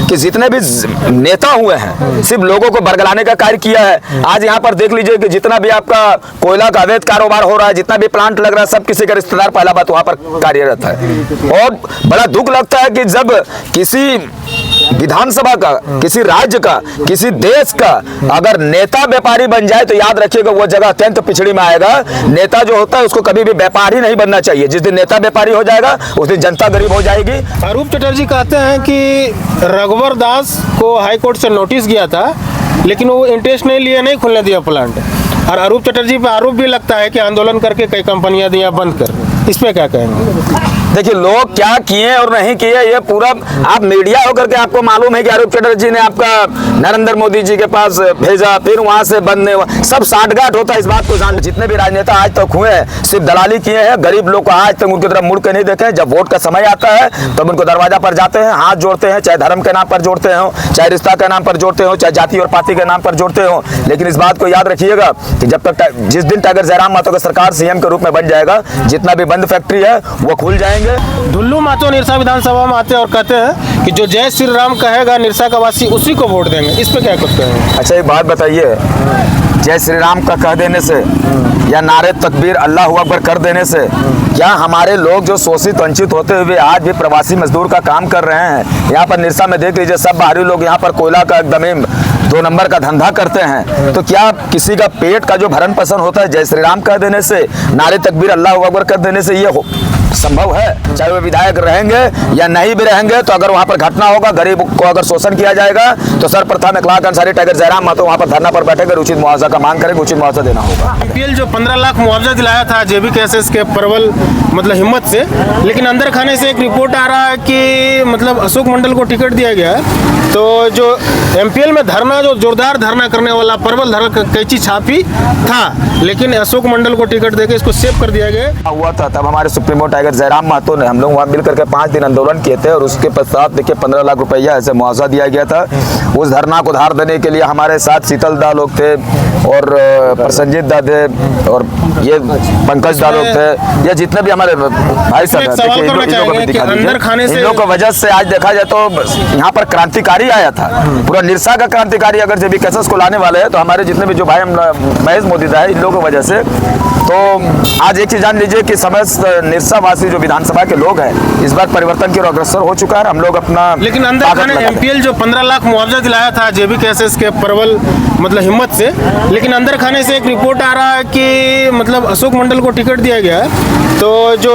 कि जितने भी नेता हुए हैं सिर्फ लोगों को बरगलाने का कार्य किया है। आज यहाँ पर देख लीजिए कि जितना भी आपका कोयला का अवैध कारोबार हो रहा है, जितना भी प्लांट लग रहा है, सब किसी का रिश्तेदार पहला बात वहाँ पर कार्यरत है। और बड़ा दुख लगता है कि जब किसी विधानसभा का, किसी राज्य का, किसी देश का अगर नेता व्यापारी बन जाए तो याद रखिएगा वो जगह अत्यंत पिछड़ी में आएगा। नेता जो होता है उसको कभी भी व्यापारी नहीं बनना चाहिए। जिस दिन नेता व्यापारी हो जाएगा उस दिन जनता गरीब हो जाएगी। अरूप चटर्जी कहते हैं कि रघुवर दास को हाईकोर्ट से नोटिस गया था लेकिन वो इंटरेस्ट नहीं लिए, नहीं खुलने दिया प्लांट। और अरूप चटर्जी पर आरोप भी लगता है कि आंदोलन करके कई कंपनियां दिया बंद कर। इस पे क्या कहेंगे? देखिए लोग क्या किए और नहीं किए ये पूरा आप मीडिया होकर के आपको मालूम है कि अरूप चटर्जी ने आपका नरेंद्र मोदी जी के पास भेजा, फिर वहां से बंद सब साठगांठ होता है। इस बात को जान, जितने भी राजनेता आज तक हुए हैं सिर्फ दलाली किए हैं। गरीब लोग को आज तक उनकी तरफ मुड़ के नहीं देखे। जब वोट का समय आता है तब उनको दरवाजा पर जाते हैं, हाथ जोड़ते हैं, चाहे धर्म के नाम पर जोड़ते हो, चाहे रिश्ता के नाम पर जोड़ते हो, चाहे जाति और पार्टी के नाम पर जोड़ते हो। लेकिन इस बात को याद रखिएगा कि जब तक जिस दिन टाइगर जयराम महतो का सरकार सीएम के रूप में बन जाएगा, जितना भी बंद फैक्ट्री है वो खुल जाएंगे। दुल्लू महतो निरसा विधानसभा में आते हैं और कहते हैं कि जो जय श्री राम कहेगा निरसा का वासी उसी को वोट देंगे। इस पे क्या कहते हैं? अच्छा एक बात बताइए, जय श्री राम का कह देने से या नारे तकबीर अल्लाह अकबर कर देने से क्या हमारे लोग जो शोषित वंचित होते हुए आज भी प्रवासी मजदूर का काम कर रहे हैं, यहाँ पर निरसा में देख लीजिए सब बाहरी लोग यहाँ पर कोयला का एकदम 2 नंबर का धंधा करते हैं, तो क्या किसी का पेट का जो भरण पोषण होता है जय श्री राम कह देने से, नारे तकबीर अल्लाह अकबर कर देने से ये संभव है? चाहे वो विधायक रहेंगे या नहीं भी रहेंगे, तो अगर वहाँ पर घटना होगा, गरीब को अगर शोषण किया जाएगा तो सर्वप्रथम इखलाक अंसारी टाइगर जयराम महतो वहाँ पर धरना पर बैठेंगे, उचित मुआवजा का मांग करेंगे, उचित मुआवजा देना होगा। एमपीएल जो 15 लाख मुआवजा दिलाया था जेबी केसेस के प्रबल हिम्मत से, लेकिन अंदर खाने से एक रिपोर्ट आ रहा है कि अशोक मंडल को टिकट दिया गया है। तो जो एमपीएल में धरना, जो जोरदार धरना करने वाला प्रबल धरना कैची छापी था, लेकिन अशोक मंडल को टिकट देके इसको सेव कर दिया गया हुआ था। तब हमारे सुप्रीमो टाइगर जयराम महतो ने, हम लोग वहाँ मिल करके 5 दिन आंदोलन किए थे और उसके पश्चात देखिए 15 लाख रुपया ऐसे मुआवजा दिया गया था। उस धरना को धार देने के लिए हमारे साथ शीतल दा लोग थे और प्रसन्नजीत दा थे और ये पंकज दा लोग थे, या जितने भी हमारे भाई साहब इन लोगों की वजह से आज देखा जाए तो यहाँ पर क्रांतिकारी आया था, पूरा निरसा का क्रांतिकारी। अगर जेबी केसेस को लाने वाले हैं तो हमारे जितने भी जो भाई महेश मोदी दा है इन लोगों की वजह से। तो आज एक चीज जान लीजिए कि समस्त निरसा वासी जो विधानसभा के लोग हैं इस बार परिवर्तन की ओर अग्रसर हो चुका है। हम लोग अपना, लेकिन अंदर खाने एमपीएल जो 15 लाख मुआवजा दिलाया था जेबी केसेस के प्रबल हिम्मत से, लेकिन अंदर खाने से एक रिपोर्ट आ रहा है कि अशोक मंडल को टिकट दिया गया है। तो जो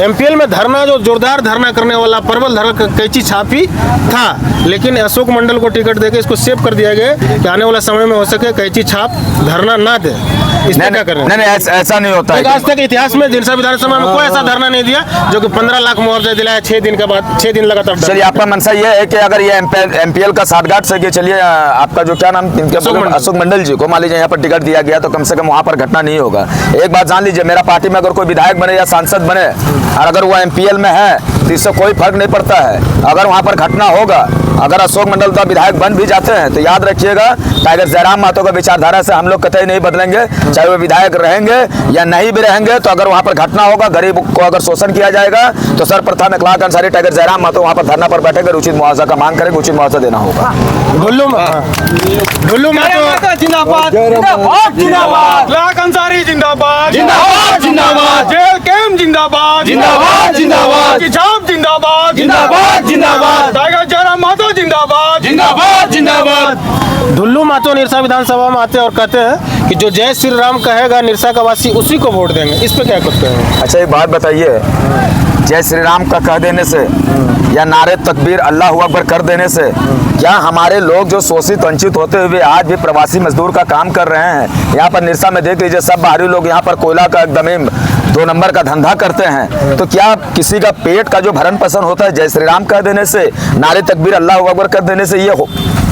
एमपीएल में धरना, जो जोरदार धरना करने वाला प्रबल धरना कैची छापी था, लेकिन अशोक मंडल को टिकट देके इसको सेव कर दिया गया कि आने वाला समय में हो सके कैची छाप धरना ना दे। इस पर क्या करें? नहीं, ऐसा नहीं होता है। आज तक इतिहास में निरसा विधानसभा में कोई ऐसा धरना नहीं दिया जो कि 15 लाख मुआवजा दिलाया 6 दिन के बाद, 6 दिन लगातार। चलिए आपका मनसा ये है कि अगर ये एमपीएल का साठगांठ से, चलिए आपका जो क्या नाम अशोक मंडल जी को मान लीजिए यहाँ पर टिकट दिया गया तो कम से कम वहाँ पर घटना नहीं होगा। एक बात जान लीजिए, मेरा पार्टी में अगर कोई विधायक बने या सांसद बने और अगर वो एमपीएल में है तो इससे कोई फर्क नहीं पड़ता है। अगर वहाँ पर घटना होगा, अगर अशोक मंडल का विधायक बन भी जाते हैं तो याद रखिएगा टाइगर जयराम महतो का विचारधारा से हम लोग कतई नहीं बदलेंगे। चाहे वो विधायक रहेंगे या नहीं भी रहेंगे, तो अगर वहाँ पर घटना होगा, गरीब को अगर शोषण किया जाएगा तो सर्वप्रथम इखलाक अंसारी टाइगर जयराम महतो वहाँ पर धरना पर बैठेंगे, उचित मुआवजा का मांग करेंगे, उचित मुआवजा देना होगा। दुल्लू महतो जिंदाबाद, इखलाक अंसारी जिंदाबाद, जिंदाबाद जिंदाबाद, जेल कैंप जिंदाबाद, जिंदाबाद जिंदाबाद, छाप जिंदाबाद, जिंदाबाद जिंदाबाद, टाइगर जयराम महतो जिंदाबाद, जिंदाबाद जिंदाबाद। दुल्लू महतो निरसा विधानसभा में आते हैं और कहते हैं कि जो जय श्री राम कहेगा निरसा का वासी उसी को वोट देंगे। इस पे क्या कहते हैं? अच्छा एक बात बताइए, जय श्री राम का कह देने से या नारे तकबीर अल्लाह अकबर कर देने से क्या हमारे लोग जो शोषित वंचित होते हुए आज भी प्रवासी मजदूर का काम कर रहे हैं, यहाँ पर निरसा में देख लीजिए सब बाहरी लोग यहाँ पर कोयला का एकदम 2 नंबर का धंधा करते हैं, तो क्या किसी का पेट का जो भरण पोषण होता है जय श्री राम कह देने से, नारे तकबीर अल्लाह अकबर कर देने से ये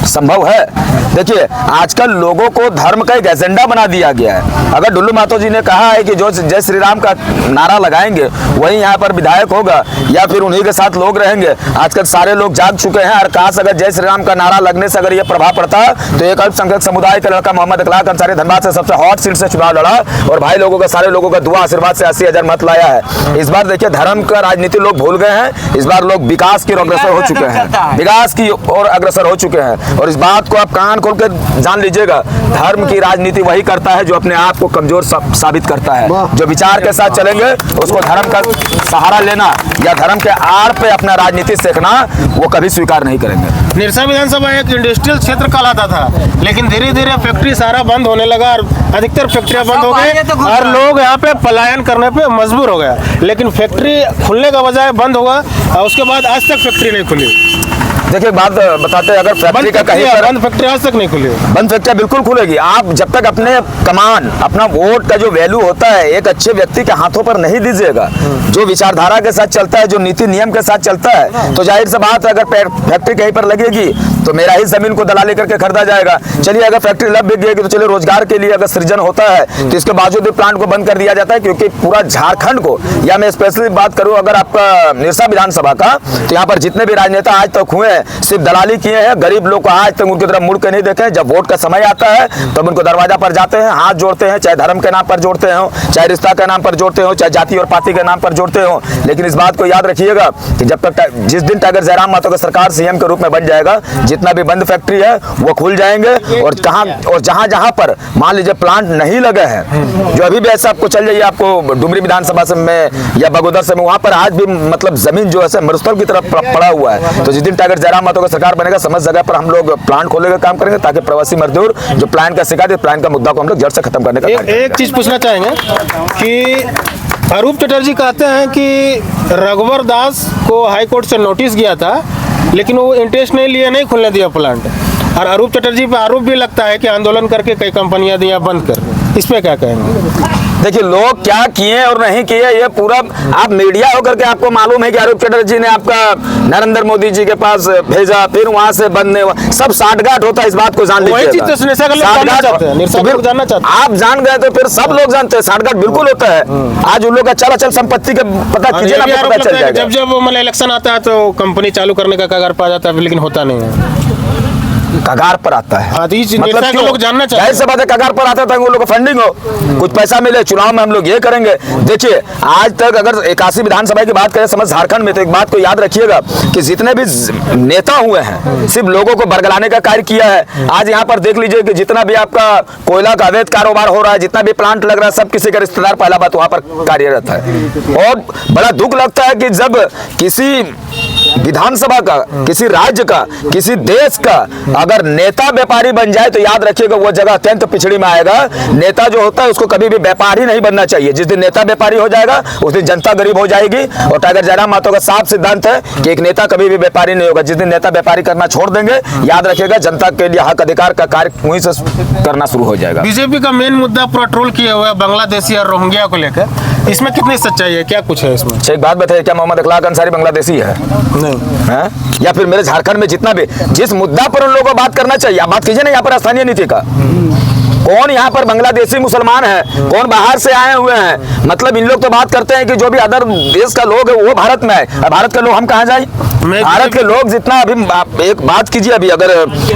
संभव है? देखिए, आजकल लोगों को धर्म का एक एजेंडा बना दिया गया है। अगर डुल्लू महतो जी ने कहा है कि जो जय श्री राम का नारा लगाएंगे वही यहाँ पर विधायक होगा या फिर उन्हीं के साथ लोग रहेंगे। आजकल सारे लोग जाग चुके हैं और काश अगर जय श्री राम का नारा लगने से अगर ये प्रभाव पड़ता तो एक अल्पसंख्यक समुदाय का लड़का मोहम्मद इखलाक अंसारी धनबाद से सबसे हॉट सीट से चुनाव लड़ा और भाई लोगों का, सारे लोगों का दुआ आशीर्वाद से 80,000 मत लाया है। इस बार देखिए, धर्म का राजनीति लोग भूल गए हैं। इस बार लोग विकास की ओर अग्रसर हो चुके हैं, विकास की ओर अग्रसर हो चुके हैं। और इस बात को आप कान खोल के जान लीजिएगा, धर्म की राजनीति वही करता है जो अपने आप को कमजोर साबित करता है। जो विचार के साथ चलेंगे उसको धर्म का सहारा लेना या धर्म के आड़ पे अपना राजनीति सीखना वो कभी स्वीकार नहीं करेंगे। निरसा विधानसभा एक इंडस्ट्रियल क्षेत्र कहलाता था, लेकिन धीरे धीरे फैक्ट्री सारा बंद होने लगा और अधिकतर फैक्ट्रियां बंद हो गई और लोग यहाँ पे पलायन करने पे मजबूर हो गया। लेकिन फैक्ट्री खुलने का बजाय बंद होगा और उसके बाद आज तक फैक्ट्री नहीं खुली। देखिए, एक बात बताते हैं, अगर फैक्ट्री का कहीं पर बंद फैक्ट्री आज तक नहीं खुली, बंद फैक्ट्री बिल्कुल खुलेगी। आप जब तक अपने कमान, अपना वोट का जो वैल्यू होता है एक अच्छे व्यक्ति के हाथों पर नहीं दीजिएगा, जो विचारधारा के साथ चलता है, जो नीति नियम के साथ चलता है, तो जाहिर सी बात है अगर फैक्ट्री कहीं पर लगेगी तो मेरा ही जमीन को दलाली करके खरीदा जाएगा। चलिए, अगर फैक्ट्री लग भी गई तो चलिए रोजगार के लिए अगर सृजन होता है तो इसके बावजूद भी प्लांट को बंद कर दिया जाता है, क्योंकि पूरा झारखंड को, या मैं स्पेशली बात करूं अगर आपका निरसा विधानसभा का, तो यहाँ पर जितने भी राजनेता आज तक हुए हैं सिर्फ दलाली किए हैं। गरीब लोग को आज तक उनकी तरफ मुड़ के नहीं देखे। जब वोट का समय आता है तब उनको दरवाजा पर जाते हैं, हाथ जोड़ते हैं, चाहे धर्म के नाम पर जोड़ते हो, चाहे रिश्ता के नाम पर जोड़ते हो, चाहे जाति और पार्टी के नाम पर जोड़ते हो। लेकिन इस बात को याद रखिएगा कि जब तक जिस दिन टाइगर जयराम महतो का सरकार सीएम के रूप में बन जाएगा, जितना भी बंद फैक्ट्री है वो खुल जाएंगे। और जहां जहां पर मान लीजिए प्लांट नहीं लगे हैं, जो अभी भी ऐसा आपको चल जाइए, आपको डुमरी विधानसभा से में या बगोदर से में, वहां पर आज भी मतलब जमीन जो है मरुस्थल की तरफ पड़ा हुआ है। तो जिस दिन टाइगर जयराम महतो का सरकार बनेगा, समझ जगह पर हम लोग प्लांट खोलने का काम करेंगे ताकि प्रवासी मजदूर जो प्लांट का शिकायत है, प्लांट का मुद्दा को हम लोग जड़ से खत्म करने का एक चीज पूछना चाहेंगे कि अरूप चटर्जी कहते हैं कि रघुवर दास को हाई कोर्ट से नोटिस गया था लेकिन वो इंटरेस्ट नहीं लिए, नहीं खुलने दिया प्लांट। और अरूप चटर्जी पे आरोप भी लगता है कि आंदोलन करके कई कंपनियां दिया बंद कर। इस पे क्या कहेंगे? देखिए, लोग क्या किए और नहीं किए ये पूरा आप मीडिया होकर के आपको मालूम है कि अरूप चटर्जी ने आपका नरेंद्र मोदी जी के पास भेजा, फिर वहां से बंद सब साठगांठ होता है। इस बात को जान लीजिए, आप जान गए तो फिर सब लोग जानते हैं साठगांठ बिल्कुल होता है। आज उन लोग का चल अचल संपत्ति का पता कीजिए ना, पता चल जाएगा। जब जब मतलब इलेक्शन आता है तो कंपनी चालू करने का कगार पा जाता है, लेकिन होता नहीं है। कगार पर आता है मतलब क्यों लोग जानना चाहते हैं? ऐसे बात है, कगार पर आता है, वो लोग को फंडिंग हो, कुछ पैसा मिले, चुनाव में हम लोग ये करेंगे। देखिए, आज तक अगर 81 विधानसभा की बात करें समझ झारखंड में, तो एक बात को याद रखिएगा कि जितने भी नेता हुए हैं सिर्फ लोगों को बरगलाने का कार्य किया है। आज यहाँ पर देख लीजिए कि जितना भी आपका कोयला का अवैध कारोबार हो रहा है, जितना भी प्लांट लग रहा है, सब किसी का रिश्तेदार पहला बात वहां पर कार्यरत है। और बड़ा दुख लगता है कि जब किसी विधानसभा का, किसी राज्य का, किसी देश का अगर नेता व्यापारी बन जाए तो याद रखिएगा वो जगह अत्यंत पिछड़ी में आएगा। नेता जो होता है उसको कभी भी व्यापारी नहीं बनना चाहिए। जिस दिन नेता व्यापारी हो जाएगा उस दिन जनता गरीब हो जाएगी। और टाइगर जयराम महतो का साफ सिद्धांत है कि एक नेता कभी भी व्यापारी नहीं होगा। जिस दिन नेता व्यापारी करना छोड़ देंगे, याद रखिएगा जनता के लिए हक अधिकार का कार्य वहीं से करना शुरू हो जाएगा। बीजेपी का मेन मुद्दा पूरा ट्रोल किया हुआ है बांग्लादेशी और रोहिंग्या को लेकर, इसमें कितनी सच्चाई है, क्या कुछ है इसमें? एक बात बताइए, क्या मोहम्मद इखलाक अंसारी बांग्लादेशी है? नहीं है? या फिर मेरे झारखंड में जितना भी जिस मुद्दा पर उन लोगों को बात करना चाहिए, आप बात कीजिए ना यहाँ पर स्थानीय नीति का। कौन यहाँ पर बांग्लादेशी मुसलमान है, कौन बाहर से आए हुए हैं? मतलब इन लोग तो बात करते हैं कि जो भी अदर देश का लोग है वो भारत में है, और भारत के लोग हम कहाँ जाए? भारत के लोग जितना अभी आप एक बात कीजिए, अभी अगर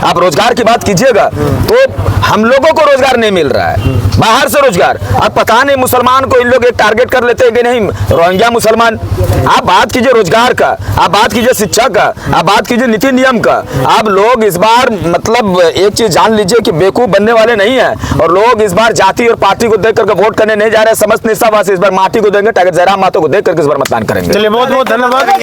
आप रोजगार की बात कीजिएगा तो हम लोगों को रोजगार नहीं मिल रहा है, बाहर से रोजगार। अब पता नहीं मुसलमान को इन लोग एक टारगेट कर लेते हैं कि नहीं रोहिंग्या मुसलमान। आप बात कीजिए रोजगार का, आप बात कीजिए शिक्षा का, आप बात कीजिए नीति नियम का। आप लोग इस बार मतलब एक चीज जान लीजिए कि बेवकूफ बनने वाले नहीं है, और लोग इस बार जाति और पार्टी को देख करके वोट करने नहीं जा रहे। समस्त निष्ठावासी इस बार माटी को देंगे, टाइगर जयराम महतो को देख करके इस बार मतदान करेंगे। चलिए, बहुत बहुत धन्यवाद।